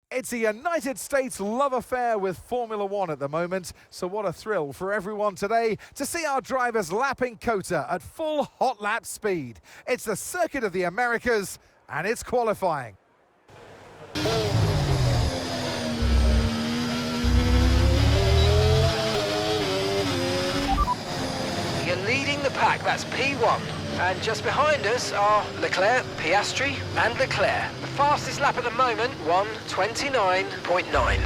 It's a United States love affair with Formula One at the moment, so what a thrill for everyone today to see our drivers lapping COTA at full hot lap speed. It's the Circuit of the Americas, and it's qualifying. You're leading the pack, that's P1. And just behind us are Leclerc, Piastri and Leclerc. The fastest lap at the moment, 1:29.9.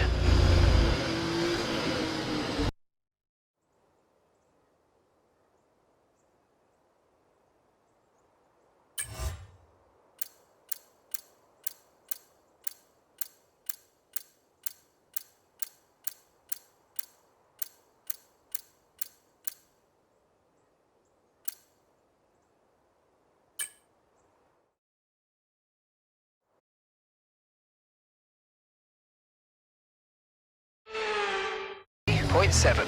.7.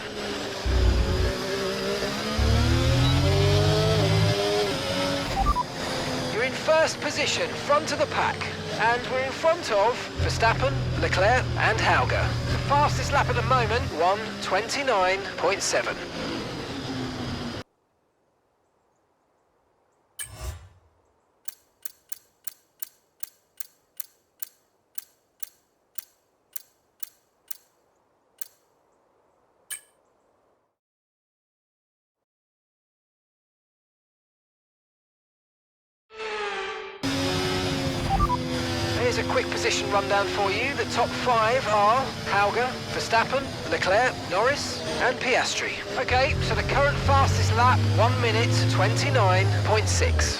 You're in first position, front of the pack, and we're in front of Verstappen, Leclerc and Hadjar. The fastest lap at the moment, 1:29.7. Here's a quick position rundown for you. The top 5 are Hadjar, Verstappen, Leclerc, Norris and Piastri. Okay, so the current fastest lap, 1:29.6.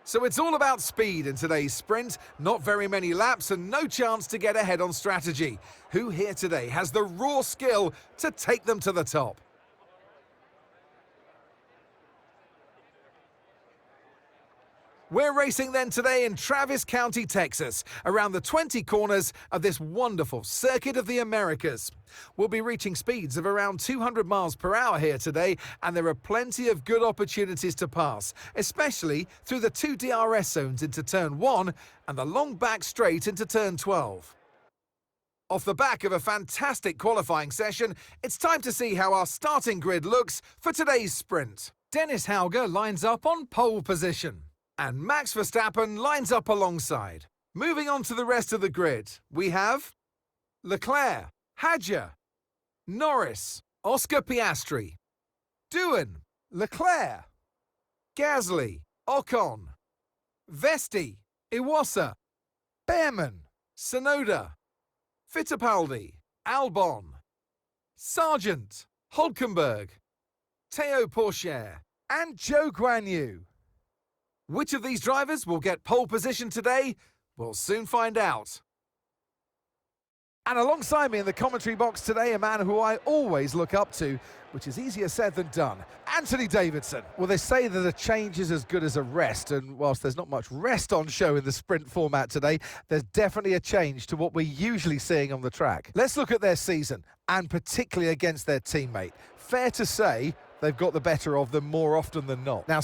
So it's all about speed in today's sprint, not very many laps and no chance to get ahead on strategy. Who here today has the raw skill to take them to the top? We're racing then today in Travis County, Texas, around the 20 corners of this wonderful Circuit of the Americas. We'll be reaching speeds of around 200 miles per hour here today, and there are plenty of good opportunities to pass, especially through the 2 DRS zones into Turn 1 and the long back straight into Turn 12. Off the back of a fantastic qualifying session, it's time to see how our starting grid looks for today's sprint. Dennis Hauger lines up on pole position, and Max Verstappen lines up alongside. Moving on to the rest of the grid, we have Leclerc, Hadjar, Norris, Oscar Piastri, Doohan, Leclerc, Gasly, Ocon, Vesti, Iwasa, Behrman, Sonoda, Fittipaldi, Albon, Sargent, Hulkenberg, Théo Pourchaire, and Zhou Guanyu. Which of these drivers will get pole position today? We'll soon find out. And alongside me in the commentary box today, a man who I always look up to, which is easier said than done, Anthony Davidson. Well, they say that a change is as good as a rest, and whilst there's not much rest on show in the sprint format today, there's definitely a change to what we're usually seeing on the track. Let's look at their season, and particularly against their teammate. Fair to say, they've got the better of them more often than not. Now,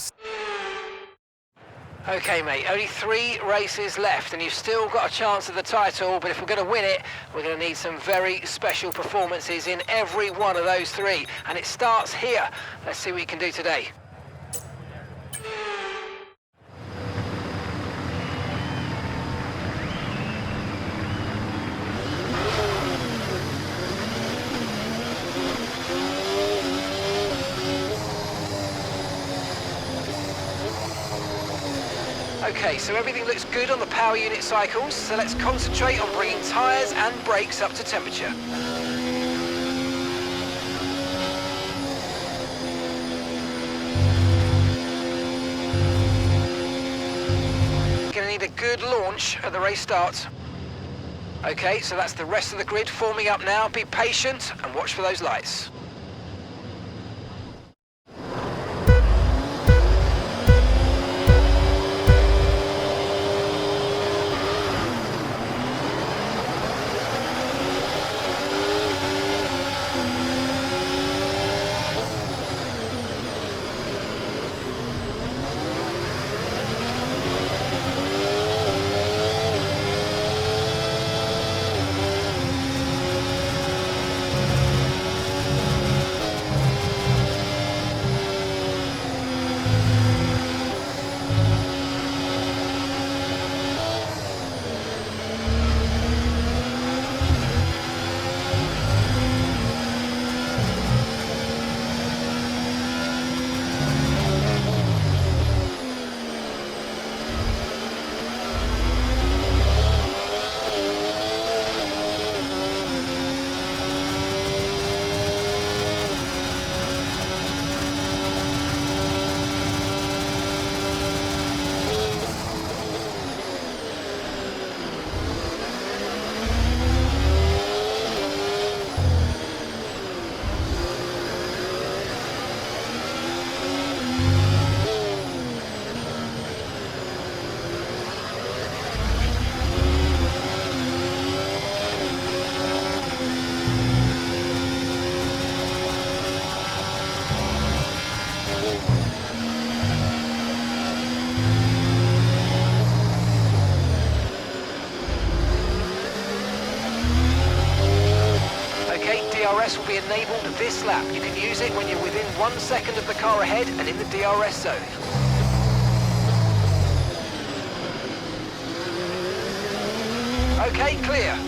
Okay, mate, only 3 races left and you've still got a chance at the title, but if we're going to win it, we're going to need some very special performances in every one of those 3. And it starts here. Let's see what you can do today. Okay, so everything looks good on the power unit cycles, so let's concentrate on bringing tyres and brakes up to temperature. Gonna need a good launch at the race start. Okay, so that's the rest of the grid forming up now. Be patient and watch for those lights. DRS will be enabled this lap. You can use it when you're within 1 second of the car ahead and in the DRS zone. Okay, clear.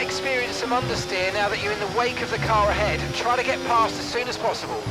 Experience some understeer now that you're in the wake of the car ahead. Try to get past as soon as possible.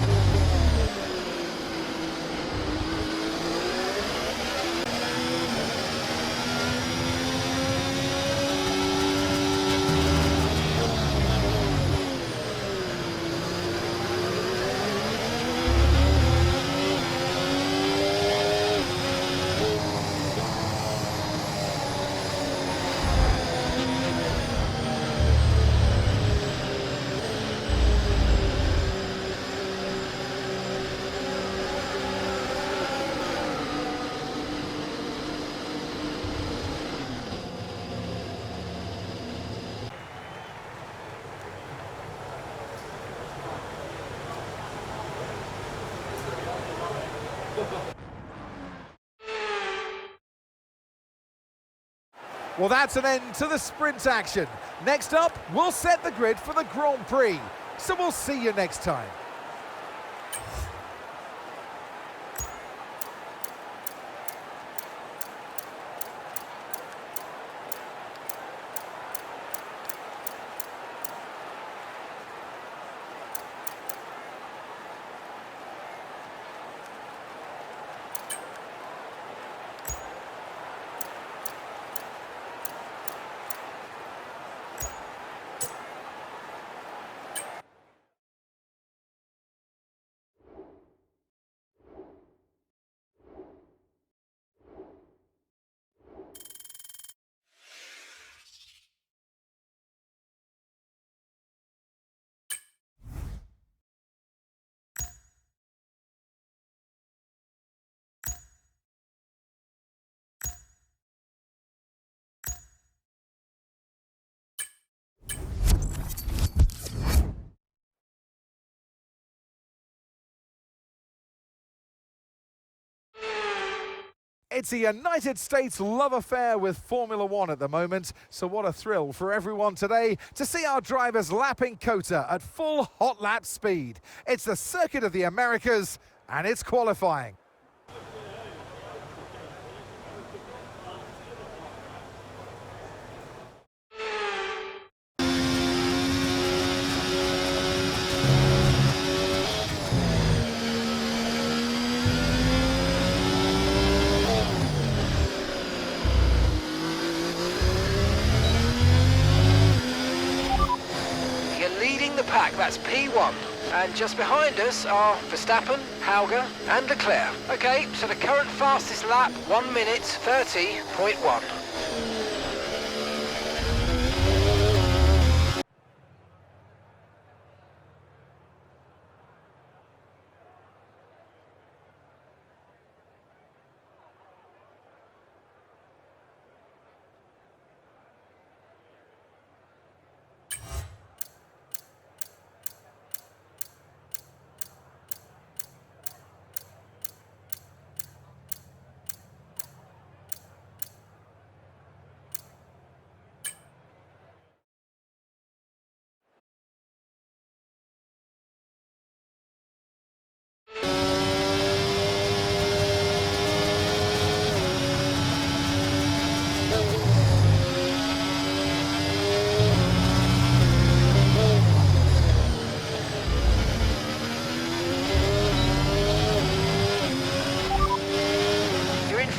Well, that's an end to the sprint action. Next up, we'll set the grid for the Grand Prix. So we'll see you next time. It's a United States love affair with Formula One at the moment, so what a thrill for everyone today to see our drivers lapping COTA at full hot lap speed. It's the Circuit of the Americas, and it's qualifying. Pack, that's P1, and just behind us are Verstappen, Hauger and Leclerc. Okay, so the current fastest lap, 1 minute 30.1.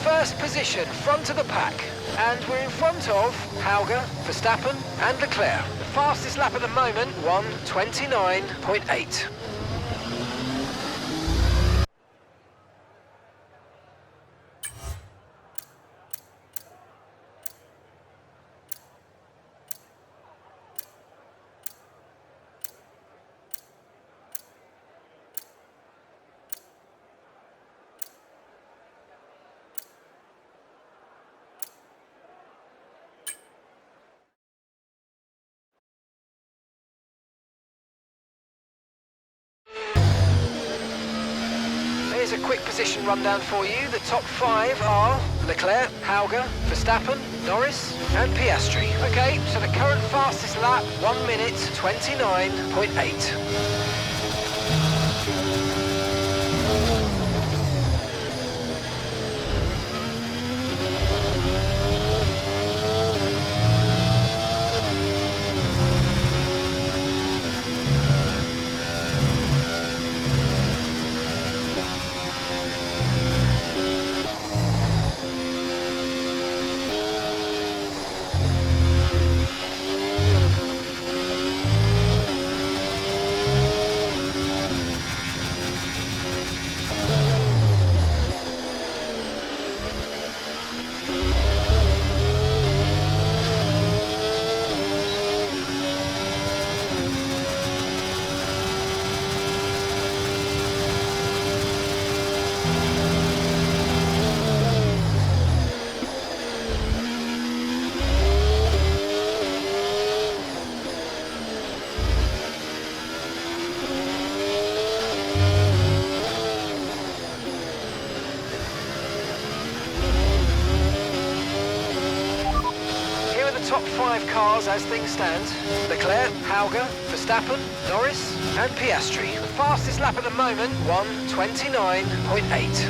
First position, front of the pack, and we're in front of Hauger, Verstappen and Leclerc. The fastest lap at the moment, 1:29.8. Here's a quick position rundown for you. The top 5 are Leclerc, Hauger, Verstappen, Norris and Piastri. Okay, so the current fastest lap, 1 minute 29.8. top 5 cars as things stand. Leclerc, Hauger, Verstappen, Norris and Piastri. The fastest lap at the moment, 1:29.8.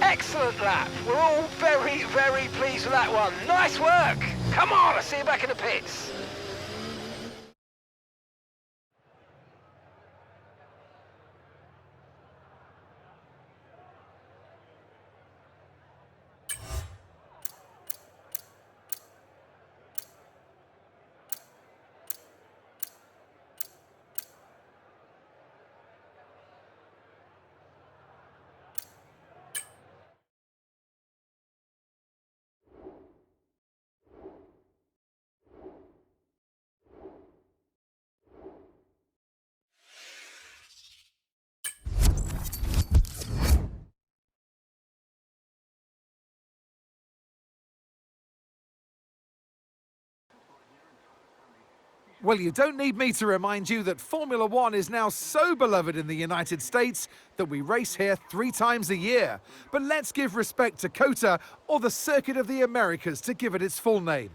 Excellent lap. We're all very, very pleased with that one. Nice work. Come on, I'll see you back in the pits. Well, you don't need me to remind you that Formula One is now so beloved in the United States that we race here 3 times a year. But let's give respect to COTA, or the Circuit of the Americas, to give it its full name.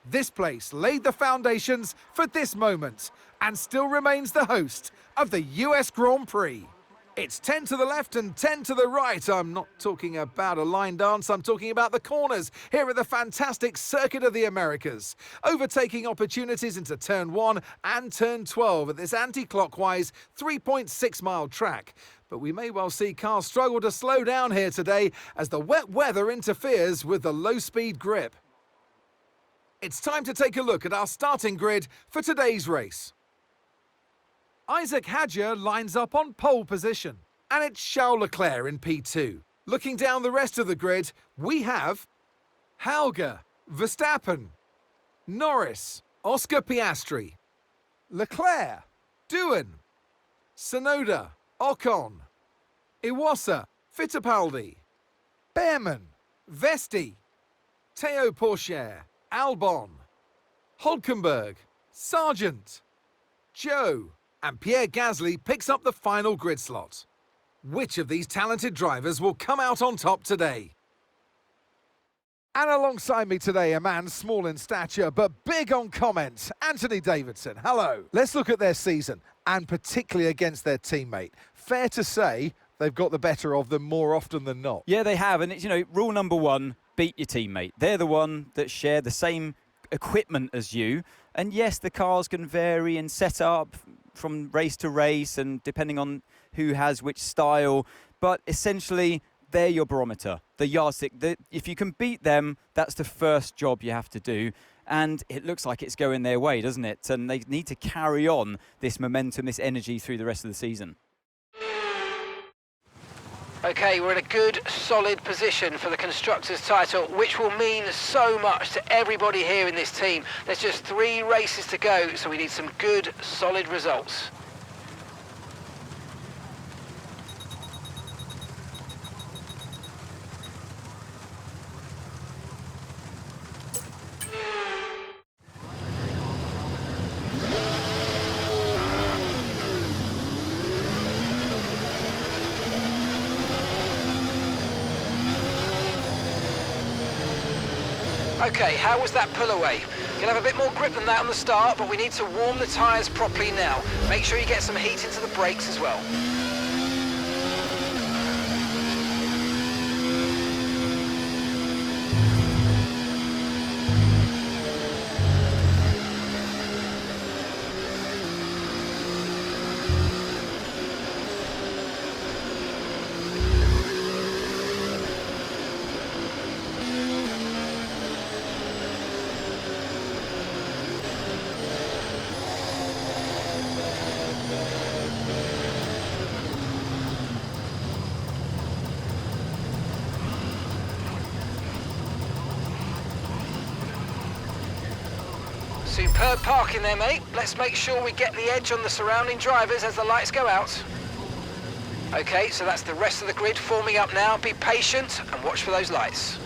This place laid the foundations for this moment and still remains the host of the US Grand Prix. It's 10 to the left and 10 to the right. I'm not talking about a line dance, I'm talking about the corners here at the fantastic Circuit of the Americas. Overtaking opportunities into turn 1 and turn 12 at this anti-clockwise 3.6-mile track. But we may well see cars struggle to slow down here today as the wet weather interferes with the low-speed grip. It's time to take a look at our starting grid for today's race. Isack Hadjar lines up on pole position, and it's Charles Leclerc in P2. Looking down the rest of the grid, we have Hauger, Verstappen, Norris, Oscar Piastri, Leclerc, Doohan, Tsunoda, Ocon, Iwasa, Fittipaldi, Behrman, Vesti, Théo Pourchaire, Albon, Hülkenberg, Sargent, Joe, and Pierre Gasly picks up the final grid slot. Which of these talented drivers will come out on top today? And alongside me today, a man small in stature but big on comment, Anthony Davidson. Hello. Let's look at their season, and particularly against their teammate. Fair to say they've got the better of them more often than not. Yeah, they have, and it's, rule number 1, beat your teammate. They're the one that share the same equipment as you, and yes, the cars can vary in setup from race to race and depending on who has which style, but essentially they're your barometer, the yardstick. If you can beat them, that's the first job you have to do, and it looks like it's going their way, doesn't it? And they need to carry on this momentum, this energy through the rest of the season. Okay, we're in a good, solid position for the Constructors' title, which will mean so much to everybody here in this team. There's just 3 races to go, so we need some good, solid results. Okay, how was that pull away? You'll have a bit more grip than that on the start, but we need to warm the tyres properly now. Make sure you get some heat into the brakes as well. Superb parking there, mate. Let's make sure we get the edge on the surrounding drivers as the lights go out. Okay, so that's the rest of the grid forming up now. Be patient and watch for those lights.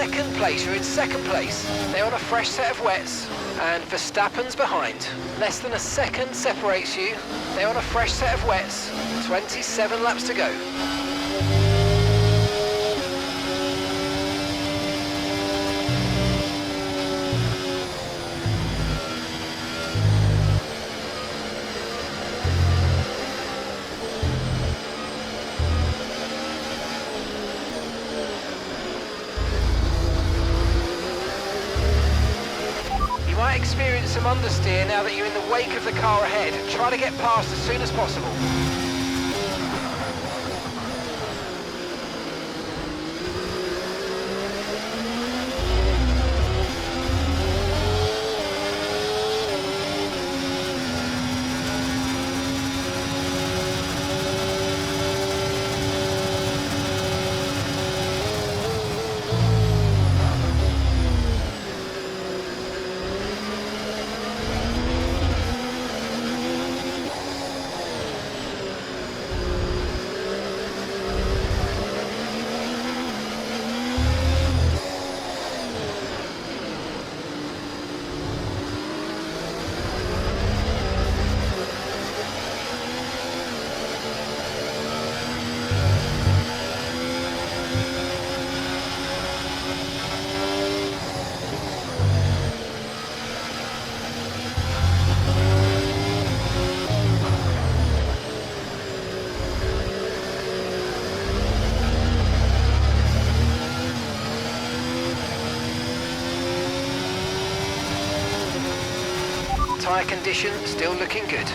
second place. You're in second place. They're on a fresh set of wets, and Verstappen's behind. Less than a second separates you. They're on a fresh set of wets. 27 laps to go. Experience some understeer now that you're in the wake of the car ahead. Try to get past as soon as possible. Tyre condition still looking good.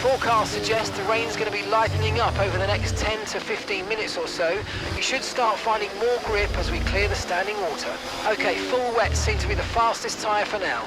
Forecast suggests the rain's going to be lightening up over the next 10 to 15 minutes or so. You should start finding more grip as we clear the standing water. Okay, full wets seem to be the fastest tyre for now.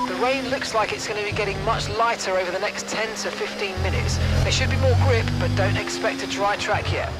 The rain looks like it's going to be getting much lighter over the next 10 to 15 minutes. There should be more grip, but don't expect a dry track yet.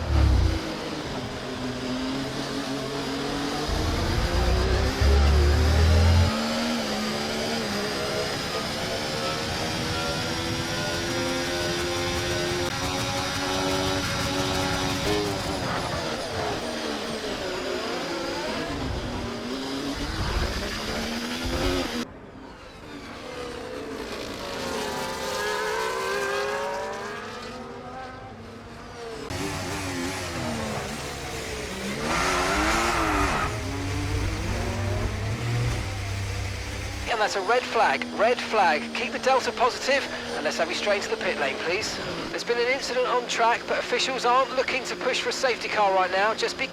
And that's a red flag, red flag. Keep the delta positive and let's have you straight to the pit lane, please. There's been an incident on track, but officials aren't looking to push for a safety car right now. Just be...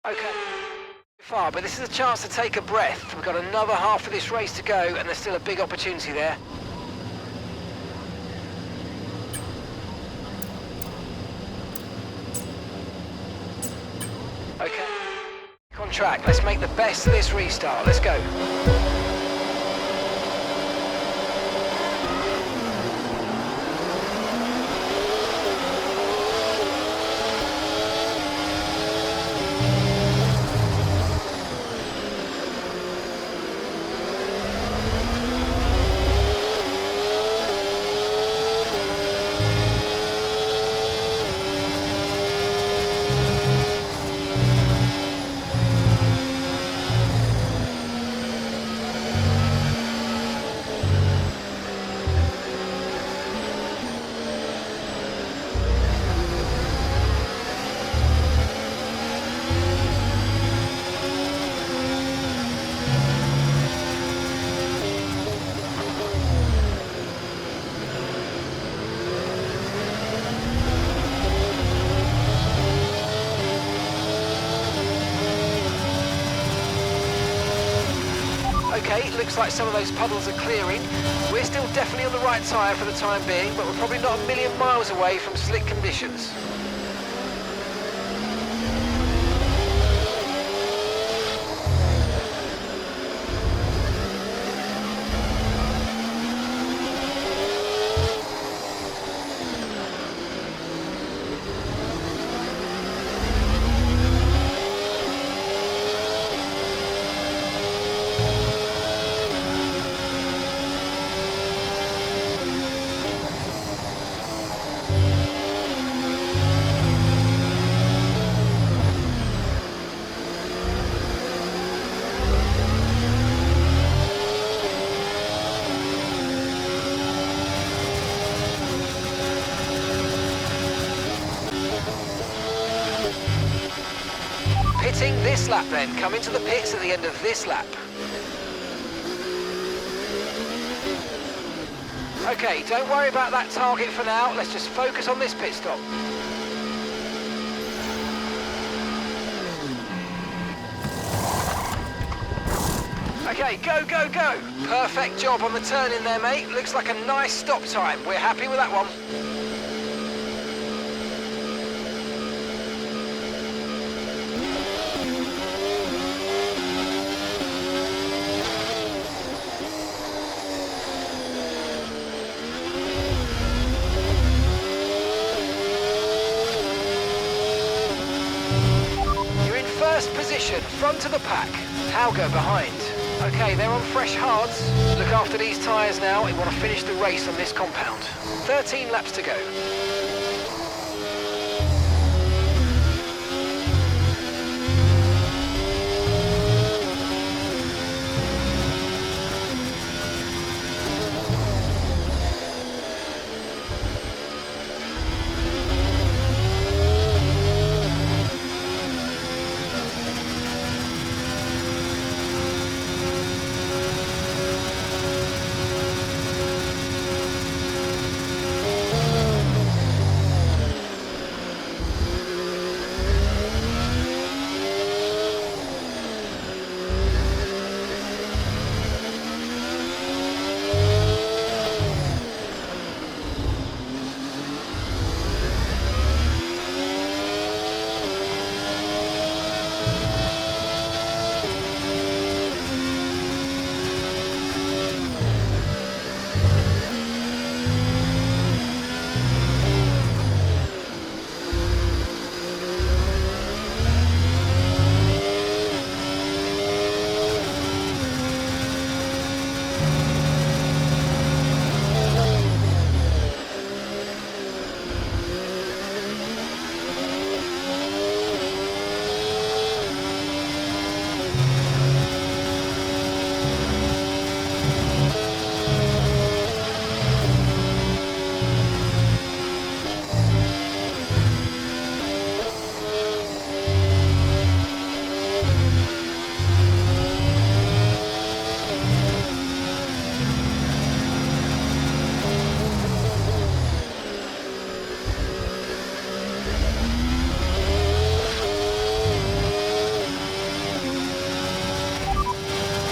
Okay. Far, but this is a chance to take a breath. We've got another half of this race to go and there's still a big opportunity there. Okay. On track. Let's make the best of this restart. Let's go. Okay, looks like some of those puddles are clearing. We're still definitely on the right tyre for the time being, but we're probably not a million miles away from slick conditions. Pitting this lap then, come into the pits at the end of this lap. Okay, don't worry about that target for now, let's just focus on this pit stop. Okay, go, go, go! Perfect job on the turn in there, mate. Looks like a nice stop time. We're happy with that one. Position, front of the pack. Hauger behind. Okay, they're on fresh hards. Look after these tyres now. We want to finish the race on this compound. 13 laps to go.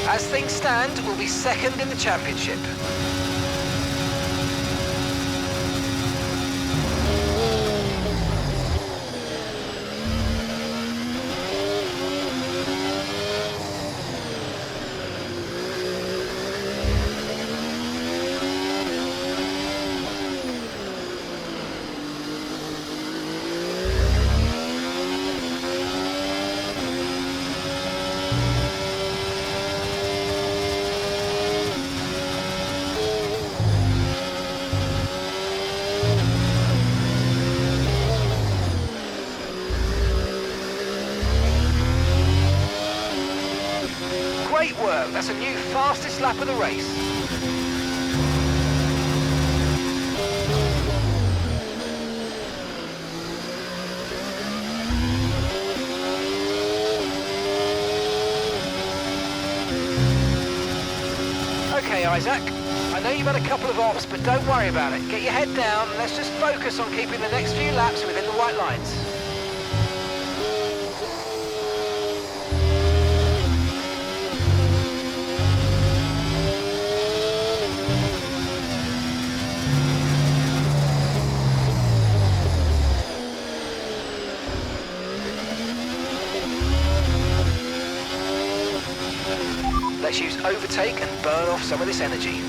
As things stand, we'll be second in the championship. Great work, that's a new fastest lap of the race. Okay, Isaac, I know you've had a couple of ops, but don't worry about it. Get your head down and let's just focus on keeping the next few laps within the white lines. let's use overtake and burn off some of this energy.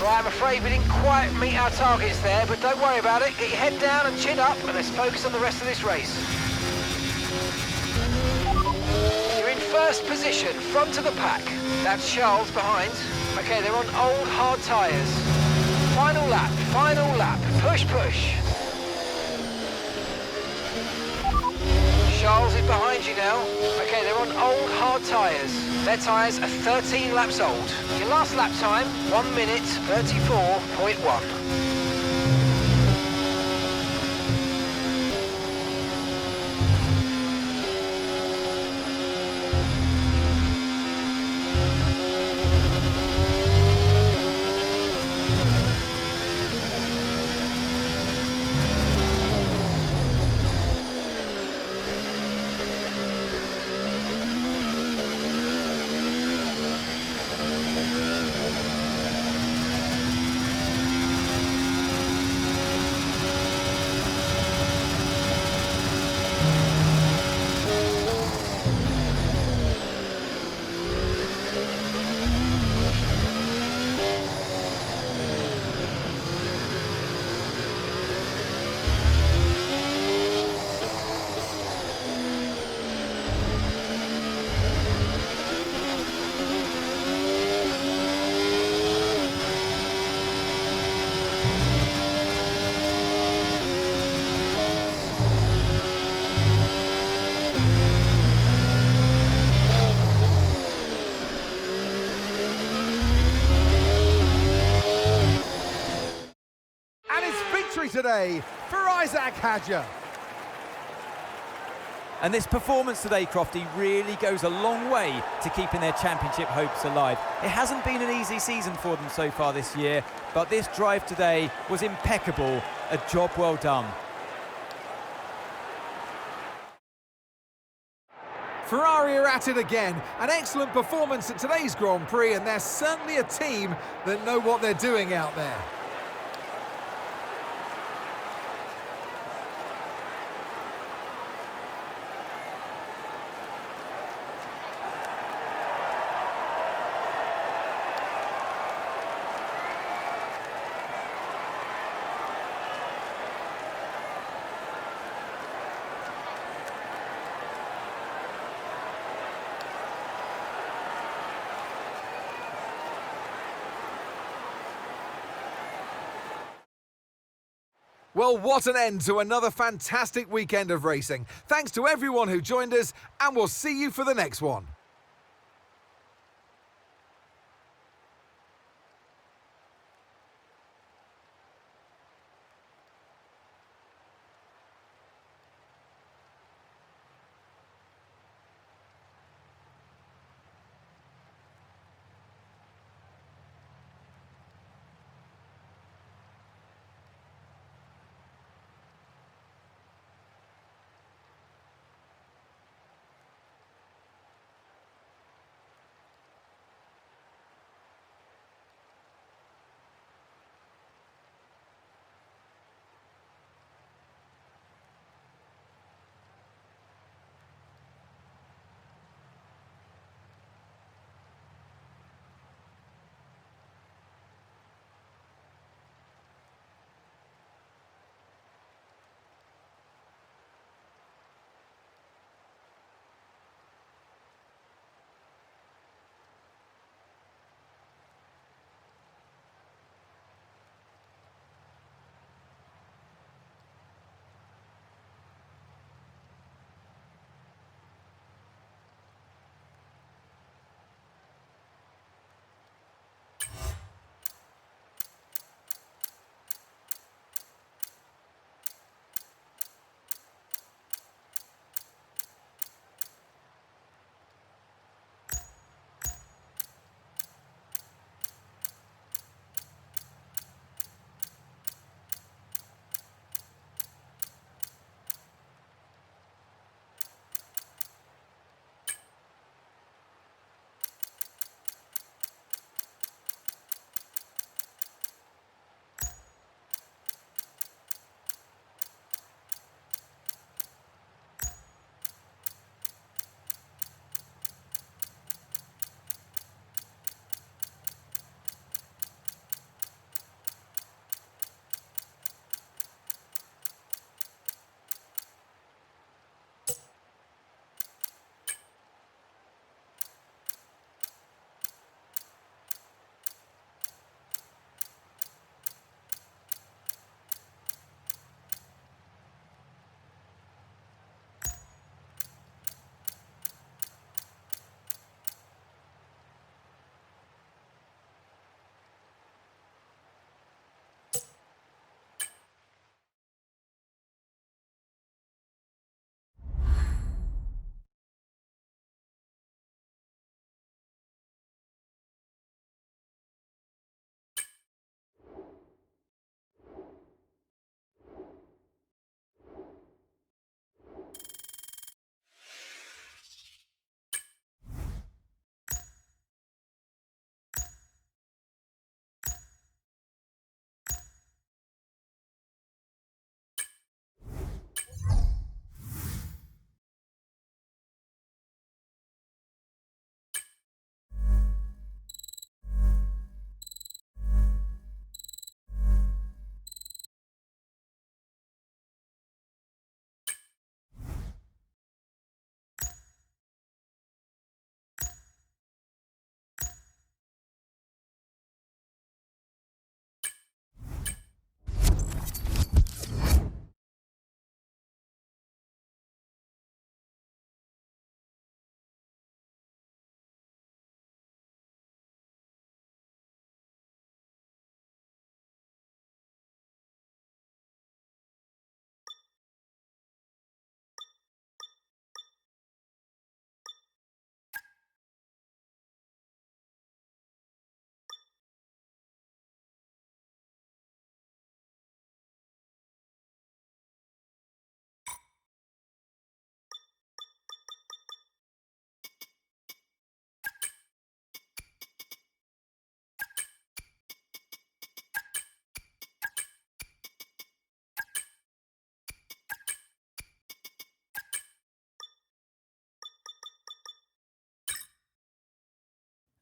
I'm afraid we didn't quite meet our targets there, but don't worry about it. Get your head down and chin up, and let's focus on the rest of this race. You're in first position, front of the pack. That's Charles behind. Okay, they're on old hard tyres. Final lap, push, push. Charles is behind you now. Okay, they're on old hard tyres. Their tyres are 13 laps old. Your last lap time, 1 minute 34.1. Today for Isack Hadjar. And this performance today, Crofty, really goes a long way to keeping their championship hopes alive. It hasn't been an easy season for them so far this year, but this drive today was impeccable. A job well done. Ferrari are at it again. An excellent performance at today's Grand Prix, and they're certainly a team that know what they're doing out there. Well, what an end to another fantastic weekend of racing. Thanks to everyone who joined us, and we'll see you for the next one.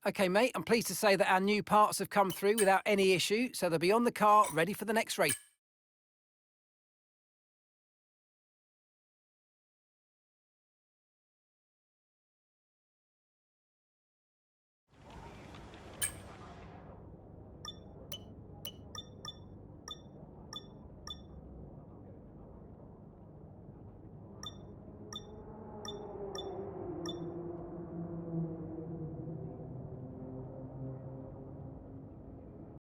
Okay, mate, I'm pleased to say that our new parts have come through without any issue, so they'll be on the car ready for the next race.